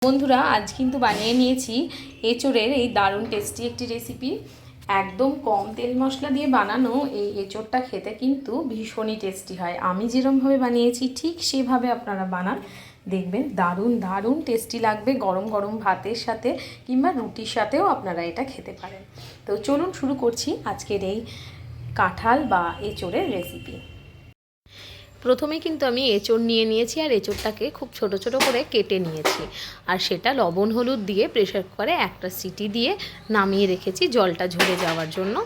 বন্ধুরা আজ কিন্তু বানিয়ে নিয়েছি এঁচোড়ের এই দারুণ টেস্টি একটি রেসিপি। একদম কম তেল মশলা দিয়ে বানানো এই এঁচোড়টা খেতে কিন্তু ভীষণই টেস্টি হয়। আমি যেরকমভাবে বানিয়েছি ঠিক সেভাবে আপনারা বানান, দেখবেন দারুণ দারুণ টেস্টি লাগবে। গরম গরম ভাতের সাথে কিংবা রুটির সাথেও আপনারা এটা খেতে পারেন। তো চলুন শুরু করছি আজকের এই কাঁঠাল বা এঁচোড়ের রেসিপি। প্রথমে কিন্তু আমি এঁচোড় নিয়ে নিয়েছি আর এঁচোড়টাকে খুব ছোট ছোট করে কেটে নিয়েছি, আর সেটা লবণ হলুদ দিয়ে প্রেসার কুকারে একটা সিটি দিয়ে নামিয়ে রেখেছি জলটা ঝরে যাওয়ার জন্য।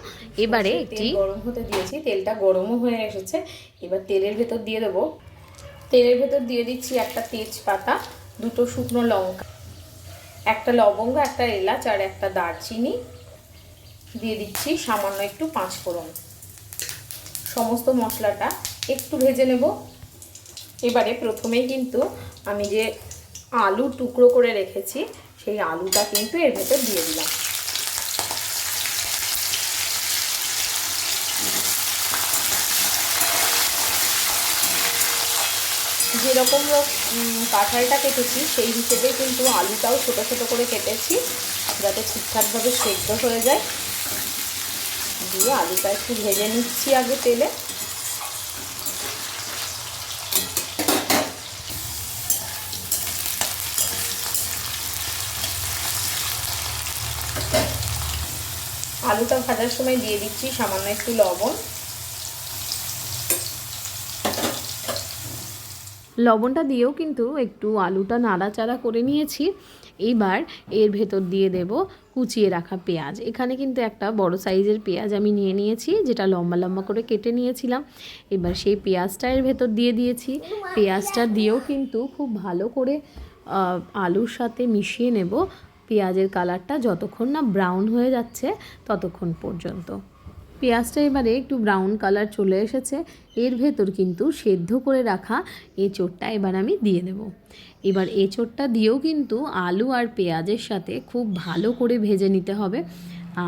এবারে একটি গরম হতে দিয়েছি, তেলটা গরমও হয়ে এসেছে। এবার তেলের ভেতর দিয়ে দেবো, তেলের ভেতর দিয়ে দিচ্ছি একটা তেজপাতা, দুটো শুকনো লঙ্কা, একটা লবঙ্গ, একটা এলাচ আর একটা দারচিনি, দিয়ে দিচ্ছি সামান্য একটু পাঁচফোড়ন। সমস্ত মশলাটা একটু ভেজে নেব। এবারে প্রথমেই কিন্তু আমি যে আলু টুকরো করে রেখেছি সেই আলুটা কিন্তু এর ভেতর দিয়ে দিলাম। যেরকম কাঁঠালটা কেটেছি সেই হিসেবে কিন্তু আলুটাও ছোট ছোট করে কেটেছি, যাতে ঠিকঠাকভাবে সেদ্ধ হয়ে যায়। দিয়ে আলুটা একটু ভেজে নিচ্ছি আগে তেলে। আলুটা ভাজার সময় দিয়ে দিচ্ছি সামান্য একটু লবণ। লবণটা দিয়েও কিন্তু একটু আলুটা নাড়াচাড়া করে নিয়েছি। এইবার এর ভেতর দিয়ে দেব কুচিয়ে রাখা পেঁয়াজ। এখানে কিন্তু একটা বড় সাইজের পেঁয়াজ আমি নিয়ে নিয়েছি, যেটা লম্বা লম্বা করে কেটে নিয়েছিলাম। এবার সেই পেঁয়াজটা এর ভেতর দিয়ে দিয়েছি। পেঁয়াজটা দিয়েও কিন্তু খুব ভালো করে আলুর সাথে মিশিয়ে নেব পেঁয়াজের কালারটা যতক্ষণ না ব্রাউন হয়ে যাচ্ছে ততক্ষণ পর্যন্ত। পেঁয়াজটা এবারে একটু ব্রাউন কালার চলে এসেছে, এর ভেতর কিন্তু সেদ্ধ করে রাখা এঁচোড়টা এবার আমি দিয়ে দেব। এবার এঁচোড়টা দিয়েও কিন্তু আলু আর পেঁয়াজের সাথে খুব ভালো করে ভেজে নিতে হবে।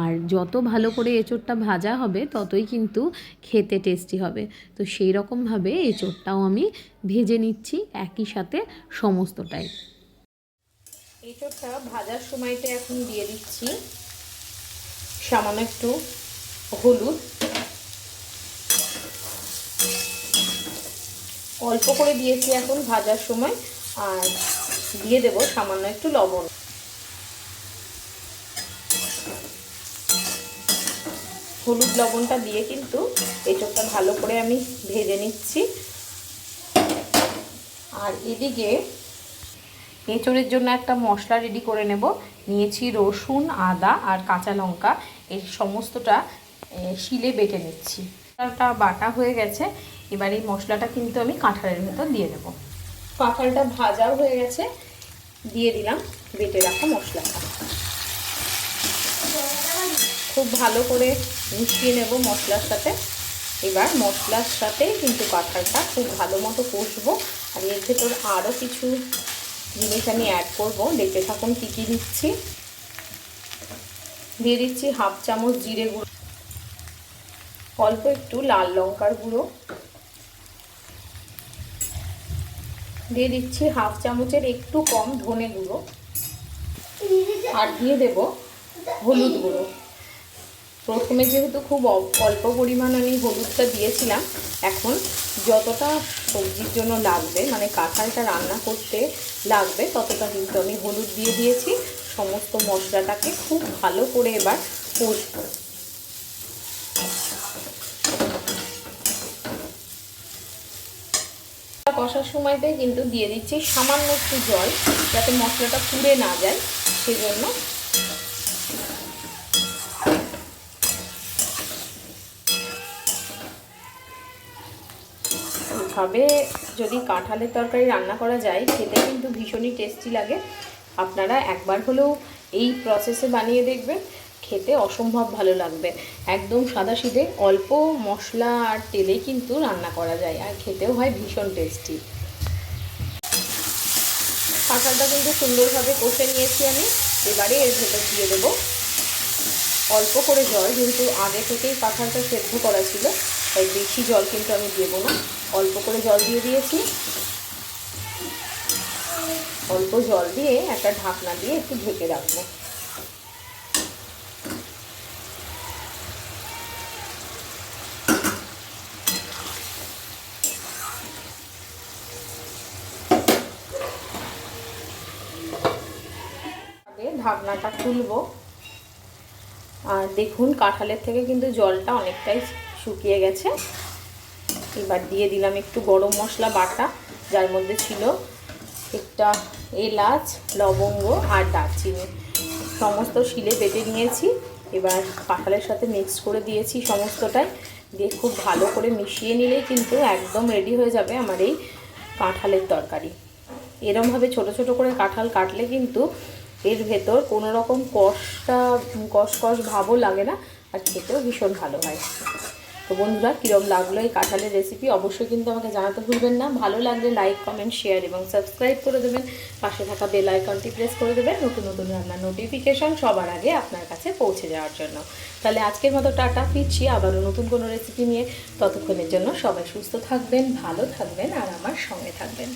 আর যত ভালো করে এঁচোড়টা ভাজা হবে ততই কিন্তু খেতে টেস্টি হবে। তো সেই রকমভাবে এঁচোড়টাও আমি ভেজে নিচ্ছি একই সাথে সমস্তটাই। এঁচোড়টা ভাজার সময়টা এখন দিয়ে দিচ্ছি সামান্য একটু হলুদ, অল্প করে দিয়েছি এখন ভাজার সময়, আর দিয়ে দেব সামান্য একটু লবণ। হলুদ লবণটা দিয়ে কিন্তু এঁচোড়টা ভালো করে আমি ভেজে নিচ্ছি। আর এদিকে এঁচোড়ের জন্য একটা মশলা রেডি করে নেব। নিয়েছি রসুন, আদা আর কাঁচা লঙ্কা, এই সমস্তটা শিলে বেটে নিচ্ছি। মশলাটা বাটা হয়ে গেছে। এবার এই মশলাটা কিন্তু আমি কাঁঠালের ভেতর দিয়ে দেব। কাঁঠালটা ভাজাও হয়ে গেছে, দিয়ে দিলাম বেটে রাখা মশলাটা। খুব ভালো করে মিশিয়ে নেব মশলার সাথে। এবার মশলার সাথেই কিন্তু কাঁঠালটা খুব ভালো মতো কষবো। আর এর ভেতর আরও কিছু জিনিস আমি অ্যাড করব, দেখতে থাকুন কী কী দিচ্ছি। দিয়ে দিচ্ছি হাফ চামচ জিরে গুঁড়ো, অল্প একটু লাল লঙ্কার গুঁড়ো, দিয়ে দিচ্ছি হাফ চামচের একটু কম ধনে গুঁড়ো, আর দিয়ে দেব হলুদ গুঁড়ো। প্রথমে যেহেতু খুব অল্প পরিমাণ আমি হলুদটা দিয়েছিলাম, এখন যতটা সবজির জন্য লাগবে, মানে কাঁঠালটা রান্না করতে লাগবে, ততটা কিন্তু আমি হলুদ দিয়ে দিয়েছি। সমস্ত মশলাটাকে খুব ভালো করে এবার কষবো। কষার সময়টাই কিন্তু দিয়ে দিচ্ছি সামান্য একটু জল, যাতে মশলাটা পুড়ে না যায়, সেজন্য। এইভাবে যদি কাঁঠালের তরকারি রান্না করা যায়, খেতে কিন্তু ভীষণই টেস্টি লাগে। আপনারা একবার হলেও এই প্রসেসে বানিয়ে দেখবেন, খেতে অসম্ভব ভালো লাগবে। একদম সাদাসিধে অল্প মশলা আর তেলেই কিন্তু রান্না করা যায়, আর খেতেও হয় ভীষণ টেস্টি। কাঁঠালটা কিন্তু সুন্দরভাবে কষে নিয়েছি আমি। এবারে এর ভেতর দিয়ে দেবো অল্প করে জল, যেহেতু আগে থেকেই কাঁঠালটা সেদ্ধ করা ছিল, তাই বেশি জল কিন্তু আমি দেবো না, অল্প করে জল দিয়ে দিয়েছি। অল্প জল দিয়ে একটা ঢাকনা দিয়ে একটু ঢেকে রাখবো। ঢাকনাটা খুলবো, আর দেখুন কাঁঠালের থেকে কিন্তু জলটা অনেকটাই শুকিয়ে গেছে। এবার দিয়ে দিলাম একটু গরম মশলা বাটা, যার মধ্যে ছিল একটা এলাচ, লবঙ্গ আর দারচিনি, সমস্ত শিলে বেটে নিয়েছি। এবার কাঁঠালের সাথে মিক্স করে দিয়েছি সমস্তটাই, দিয়ে খুব ভালো করে মিশিয়ে নিলেই কিন্তু একদম রেডি হয়ে যাবে আমার এই কাঁঠালের তরকারি। এরমভাবে ছোট ছোট করে কাঁঠাল কাটলে কিন্তু এর ভেতর কোনো রকম কষ ভাবও লাগে না, আর খেতেও ভীষণ ভালো হয়। তো বন্ধুরা, কীরকম লাগলো এই কাঁঠালের রেসিপি অবশ্যই কিন্তু আমাকে জানাতে ভুলবেন না। ভালো লাগলে লাইক, কমেন্ট, শেয়ার এবং সাবস্ক্রাইব করে দেবেন। পাশে থাকা বেল আইকনটি প্রেস করে দেবেন নতুন নতুন রান্নার নোটিফিকেশান সবার আগে আপনার কাছে পৌঁছে যাওয়ার জন্য। তাহলে আজকের মতো টাটা, ফিরছি আবারও নতুন কোনো রেসিপি নিয়ে। ততক্ষণের জন্য সবাই সুস্থ থাকবেন, ভালো থাকবেন আর আমার সঙ্গে থাকবেন।